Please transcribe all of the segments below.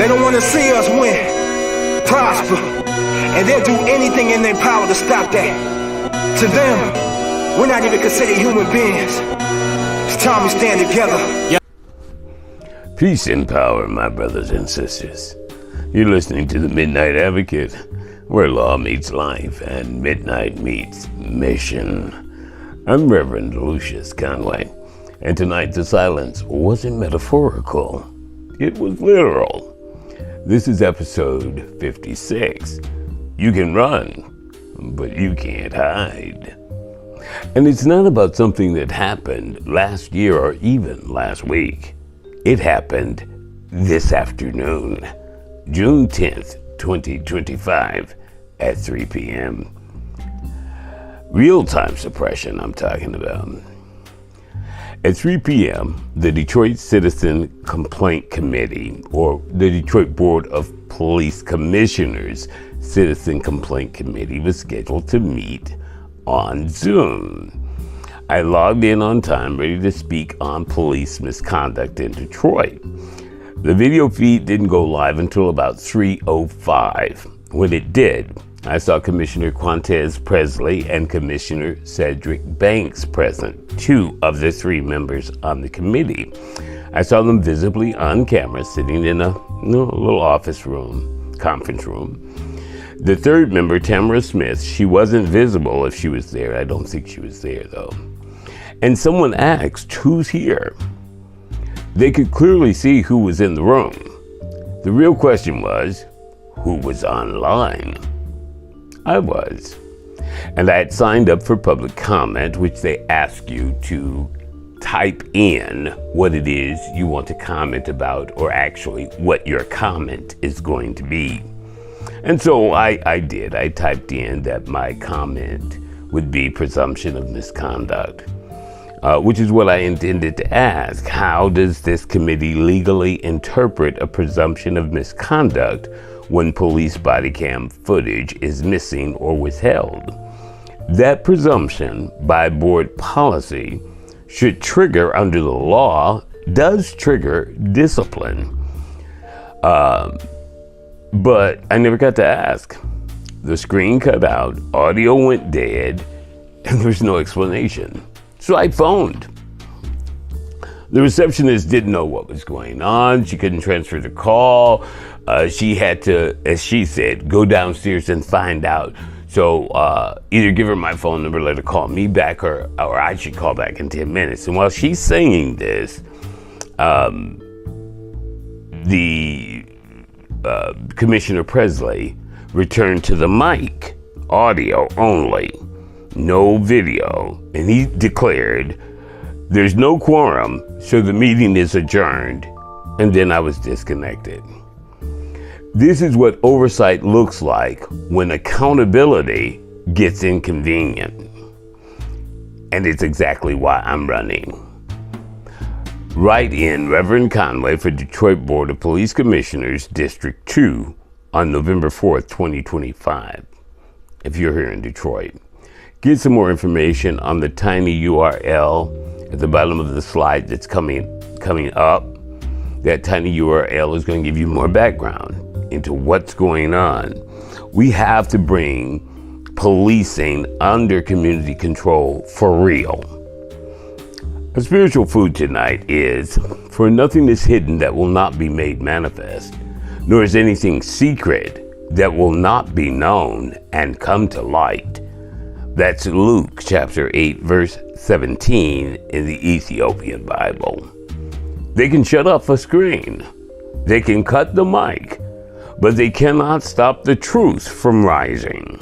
They don't want to see us win, prosper, and they'll do anything in their power to stop that. To them, we're not even considered human beings. It's time we stand together. Peace and power, my brothers and sisters. You're listening to the Midnight Advocate, where law meets life and midnight meets mission. I'm Reverend Lucious Conway, and tonight the silence wasn't metaphorical. It was literal. This is episode 56. You can run, but you can't hide. And it's not about something that happened last year or even last week. It happened this afternoon, June 10th, 2025, at 3 p.m. Real-time suppression I'm talking about. At 3 p.m., the Detroit Citizen Complaint Committee, or the Detroit Board of Police Commissioners Citizen Complaint Committee, was scheduled to meet on Zoom. I logged in on time, ready to speak on police misconduct in Detroit. The video feed didn't go live until about 3:05. When it did, I saw Commissioner Quantez Presley and Commissioner Cedric Banks present, two of the three members on the committee. I saw them visibly on camera sitting in a little office room, conference room. The third member, Tamara Smith, she wasn't visible if she was there. I don't think she was there though. And someone asked, who's here? They could clearly see who was in the room. The real question was, who was online? I was. And I had signed up for public comment, which they ask you to type in what it is you want to comment about, or actually what your comment is going to be. And so I did. I typed in that my comment would be presumption of misconduct, which is what I intended to ask. How does this committee legally interpret a presumption of misconduct when police body cam footage is missing or withheld? That presumption, by board policy, should trigger under the law, does trigger discipline. But I never got to ask. The screen cut out, audio went dead, and there's no explanation. So I phoned. The receptionist didn't know what was going on. She couldn't transfer the call. She had to, as she said, go downstairs and find out. So either give her my phone number, let her call me back, or I should call back in 10 minutes. And while she's saying this, Commissioner Presley returned to the mic, audio only, no video, and he declared, there's no quorum, so the meeting is adjourned, and then I was disconnected. This is what oversight looks like when accountability gets inconvenient. And it's exactly why I'm running. Write in Reverend Conway for Detroit Board of Police Commissioners, District 2 on November 4th, 2025, if you're here in Detroit. Get some more information on the tiny URL at the bottom of the slide that's coming up. That tiny URL is going to give you more background into what's going on. We have to bring policing under community control for real. Our spiritual food tonight is, for nothing is hidden that will not be made manifest, nor is anything secret that will not be known and come to light. That's Luke chapter 8, verse 17 in the Ethiopian Bible. They can shut off a screen. They can cut the mic, but they cannot stop the truth from rising.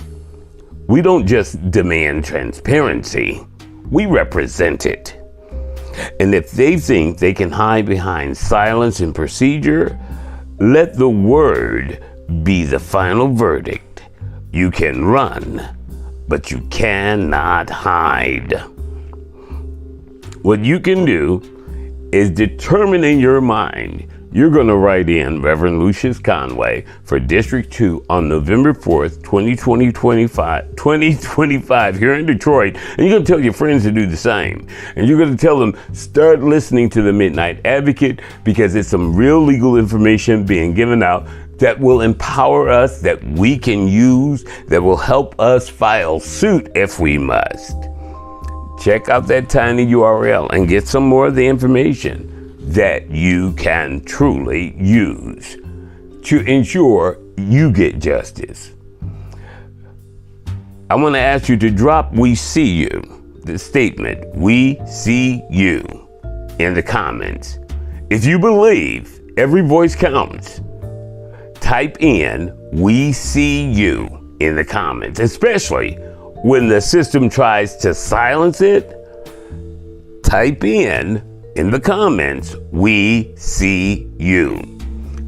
We don't just demand transparency, we represent it. And if they think they can hide behind silence and procedure, let the word be the final verdict. You can run, but you cannot hide. What you can do is determine in your mind you're going to write in Reverend Lucious Conway for District 2 on November 4th, 2025 here in Detroit. And you're going to tell your friends to do the same. And you're going to tell them, start listening to the Midnight Advocate, because it's some real legal information being given out that will empower us, that we can use, that will help us file suit if we must. Check out that tiny URL and get some more of the information that you can truly use to ensure you get justice. I want to ask you to drop "we see you," the statement "we see you," in the comments. If you believe every voice counts, type in "we see you" in the comments, especially when the system tries to silence it. Type in the comments, "we see you."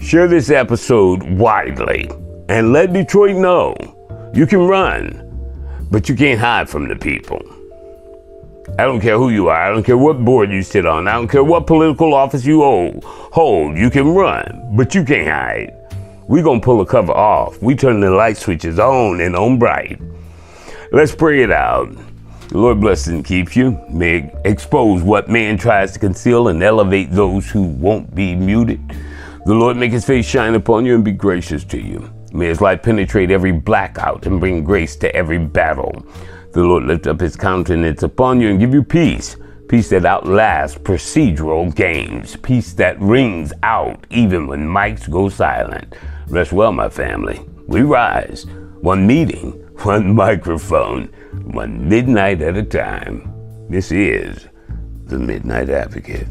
Share this episode widely and let Detroit know you can run, but you can't hide from the people. I don't care who you are. I don't care what board you sit on. I don't care what political office you hold. You can run, but you can't hide. We're going to pull the cover off. We turn the light switches on and on bright. Let's pray it out. The Lord bless and keep you. May expose what man tries to conceal and elevate those who won't be muted. The Lord make his face shine upon you and be gracious to you. May his light penetrate every blackout and bring grace to every battle. The Lord lift up his countenance upon you and give you peace. Peace that outlasts procedural games. Peace that rings out even when mics go silent. Rest well, my family. We rise. One meeting, one microphone, one midnight at a time. This is the Midnight Advocate.